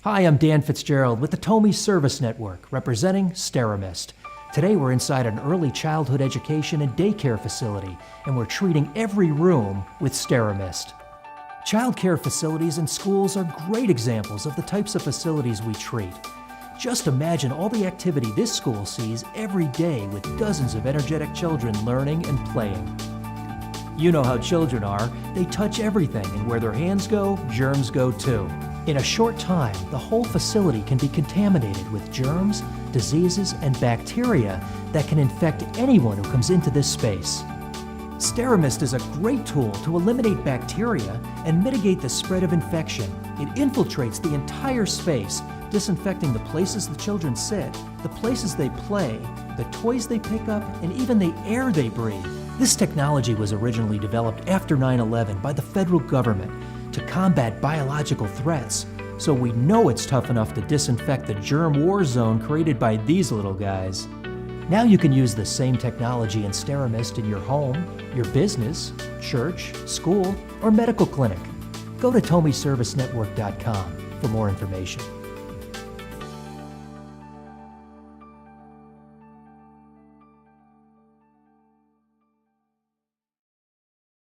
Hi, I'm Dan Fitzgerald with the TOMI Service Network, representing SteraMist. Today we're inside an early childhood education and daycare facility, and we're treating every room with SteraMist. Child care facilities and schools are great examples of the types of facilities we treat. Just imagine all the activity this school sees every day with dozens of energetic children learning and playing. You know how children are. They touch everything, and where their hands go, germs go too. In a short time, the whole facility can be contaminated with germs, diseases, and bacteria that can infect anyone who comes into this space. SteraMist is a great tool to eliminate bacteria and mitigate the spread of infection. It infiltrates the entire space, disinfecting the places the children sit, the places they play, the toys they pick up, and even the air they breathe. This technology was originally developed after 9/11 by the federal government to combat biological threats, so we know it's tough enough to disinfect the germ war zone created by these little guys. Now you can use the same technology in SteraMist in your home, your business, church, school, or medical clinic. Go to TOMIServicenetwork.com for more information.